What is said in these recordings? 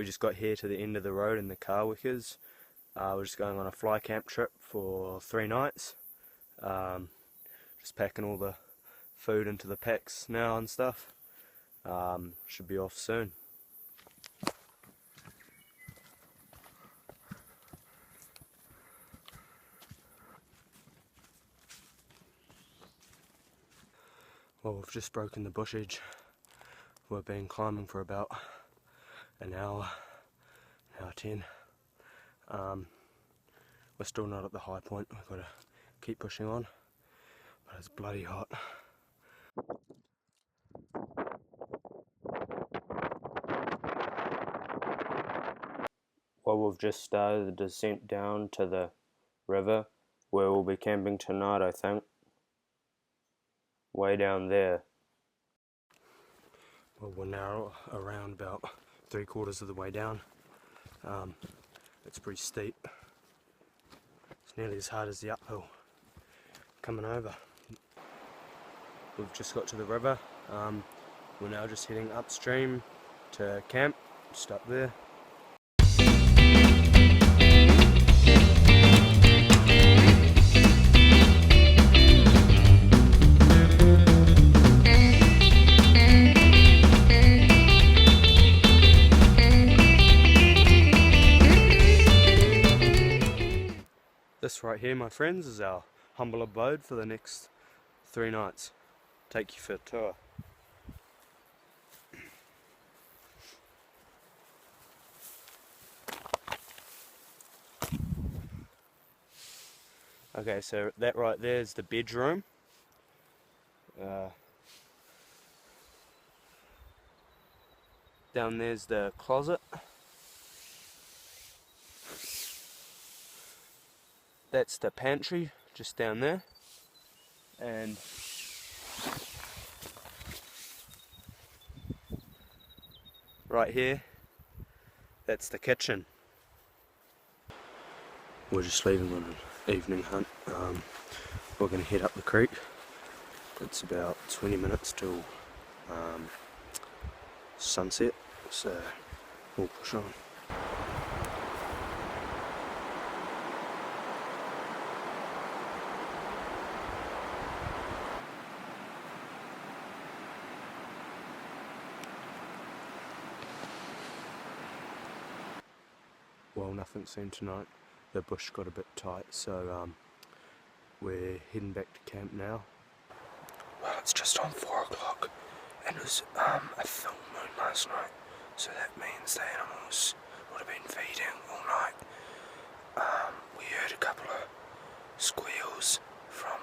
We just got here to the end of the road in the car wickers. We're just going on a fly camp trip for 3 nights. Just packing all the food into the packs now and stuff. Should be off soon. Well, we've just broken the bush edge. We've been climbing for about an hour 10. We're still not at the high point. We've got to keep pushing on, but it's bloody hot. Well, we've just started the descent down to the river where we'll be camping tonight, I think. Way down there. Well, we're now around about 3/4 of the way down. It's pretty steep. It's nearly as hard as the uphill coming over. We've just got to the river. We're now just heading upstream to camp, just up there. This right here, my friends, is our humble abode for the next 3 nights. Take you for a tour. Okay, so that right there is the bedroom. Down there's the closet. That's the pantry, just down there. And right here, that's the kitchen. We're just leaving on an evening hunt. We're going to head up the creek. It's about 20 minutes till sunset, so we'll push on. Well, nothing seen tonight. The bush got a bit tight, so we're heading back to camp now. Well, it's just on 4 o'clock, and it was a full moon last night, so that means the animals would have been feeding all night. We heard a couple of squeals from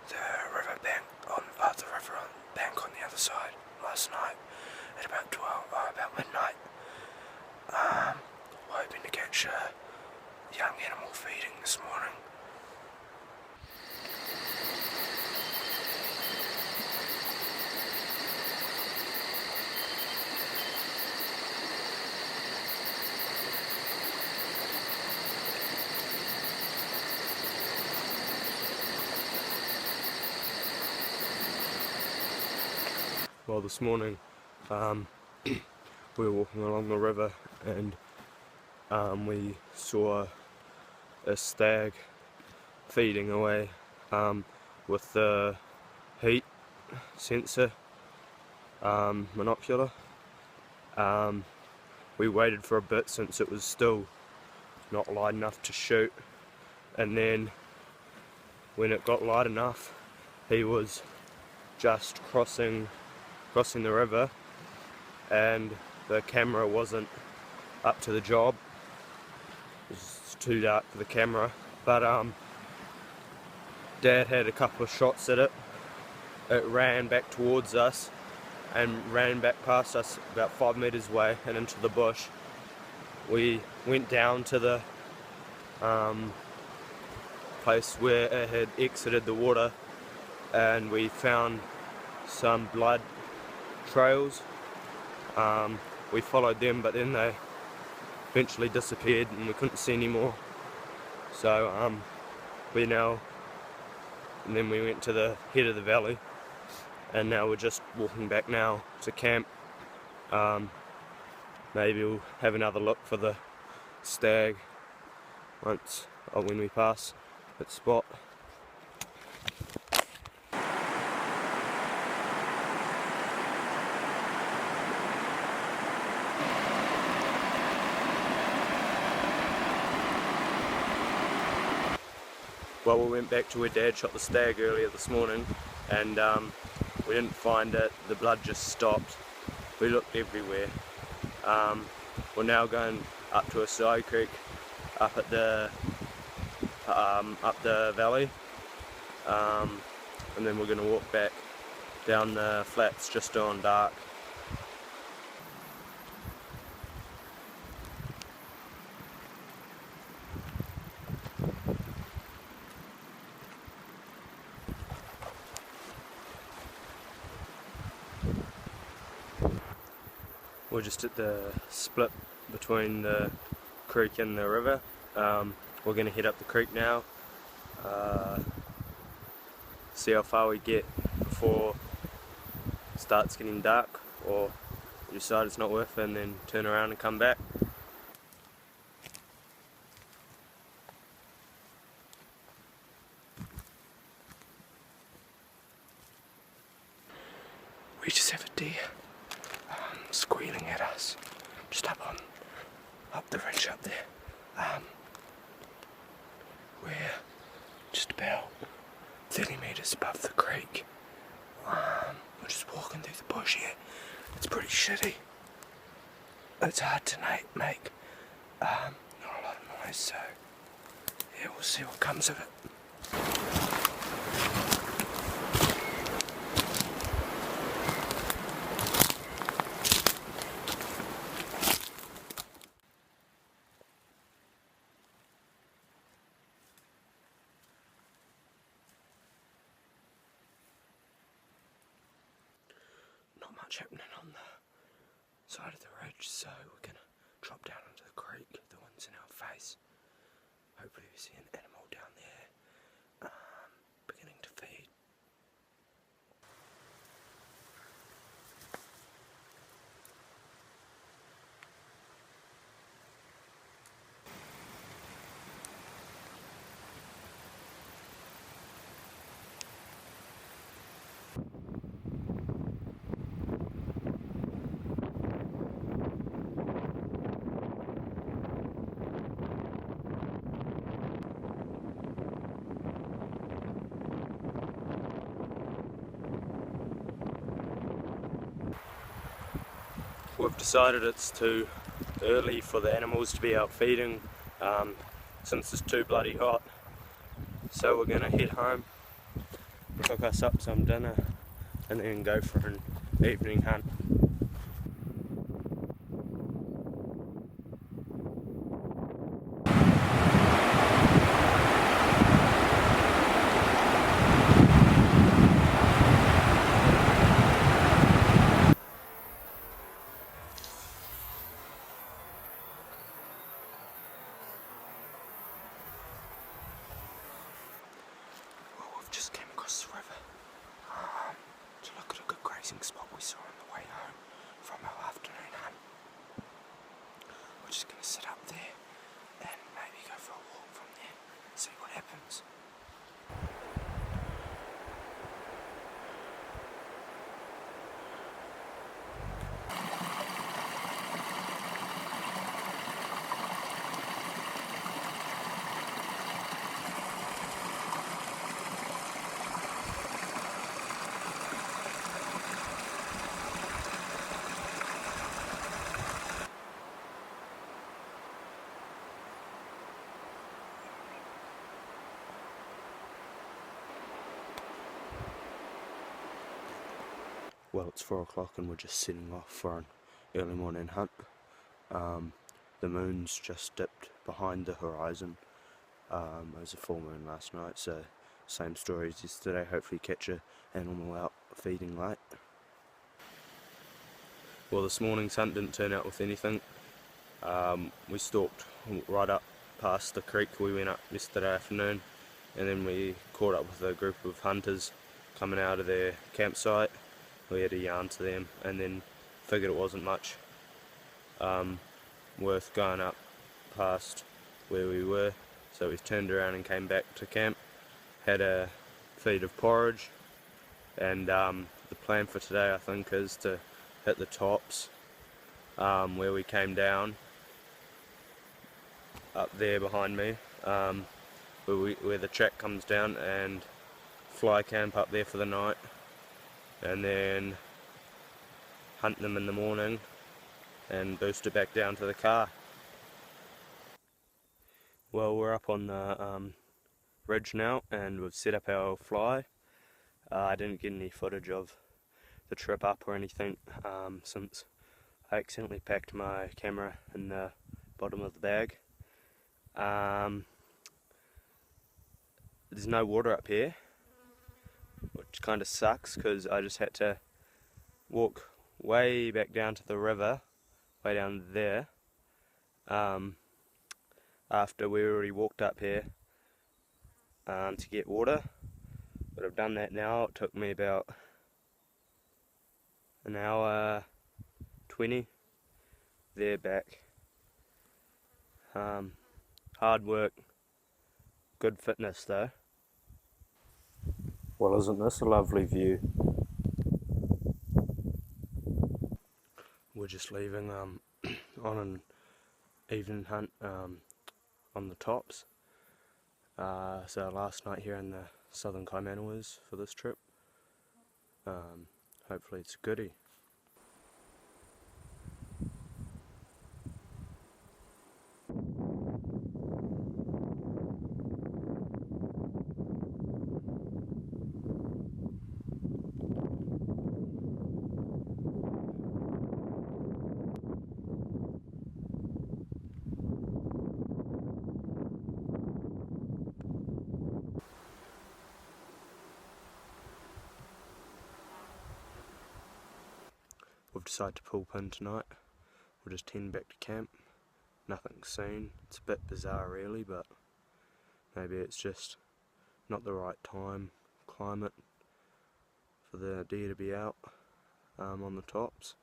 the river bank on the other side last night at about midnight. Hoping to catch a young animal feeding this morning. Well, this morning we were walking along the river and we saw a stag feeding away with the heat sensor monocular. We waited for a bit since it was still not light enough to shoot, and then when it got light enough, he was just crossing the river, and the camera wasn't up to the job. It was too dark for the camera, but Dad had a couple of shots at it. It ran back towards us and ran back past us about 5 meters away and into the bush. We went down to the place where it had exited the water, and we found some blood trails. We followed them, but then they eventually disappeared and we couldn't see any more. So and then we went to the head of the valley, and now we're just walking back now to camp. maybe we'll have another look for the stag when we pass that spot. Well, we went back to where Dad shot the stag earlier this morning, and we didn't find it. The blood just stopped. We looked everywhere. We're now going up to a side creek up the valley, and then we're going to walk back down the flats just on dark. We're just at the split between the creek and the river. We're going to head up the creek now, see how far we get before it starts getting dark, or we decide it's not worth it and then turn around and come back. We just have a deer squealing at us, just up the ridge up there. We're just about 30 metres above the creek. We're just walking through the bush here. It's pretty shitty. It's hard to make not a lot of noise, so yeah, we'll see what comes of it. Not much happening on the side of the ridge, so we're going to drop down into the creek, the one's in our face. Hopefully we see an animal down there beginning to feed. We've decided it's too early for the animals to be out feeding since it's too bloody hot, so we're going to head home, cook us up some dinner and then go for an evening hunt. Just came across the river to look at a good grazing spot we saw on the way home from our afternoon hunt. We're just going to sit up there and maybe go for a walk from there, see what happens. Well, it's 4 o'clock and we're just setting off for an early morning hunt. The moon's just dipped behind the horizon. It was a full moon last night, so same story as yesterday. Hopefully catch an animal out feeding late. Well, this morning's hunt didn't turn out with anything. We stalked right up past the creek we went up yesterday afternoon, and then we caught up with a group of hunters coming out of their campsite. We had a yarn to them and then figured it wasn't much. worth going up past where we were. So we turned around and came back to camp, had a feed of porridge, and the plan for today I think is to hit the tops where we came down, up there behind me, where the track comes down, and fly camp up there for the night, and then hunt them in the morning and boost it back down to the car. Well, we're up on the ridge now and we've set up our fly. I didn't get any footage of the trip up or anything since I accidentally packed my camera in the bottom of the bag. There's no water up here, which kind of sucks because I just had to walk way back down to the river, way down there, after we already walked up here to get water. But I've done that now. It took me about an hour 20 there back. Hard work, good fitness though. Well, isn't this a lovely view? We're just leaving on an evening hunt on the tops. So our last night here in the southern Kaimanawas for this trip. Hopefully it's a goodie. We've decided to pull pin tonight. We're just heading back to camp. Nothing's seen. It's a bit bizarre really, but maybe it's just not the right climate for the deer to be out on the tops.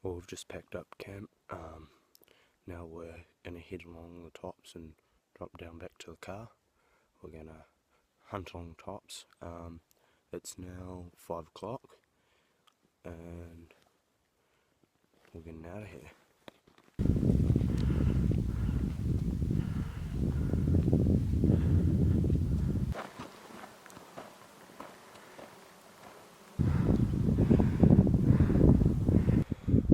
Well, we've just packed up camp. Now we're going to head along the tops and drop down back to the car. We're going to hunt along the tops. It's now 5 o'clock and we're getting out of here.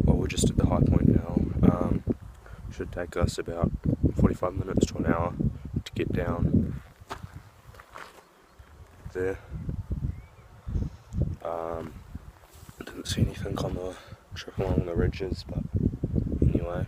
Well, we're just at the high point now. Should take us about 45 minutes to an hour to get down there. Didn't see anything on the trip along the ridges, but anyway.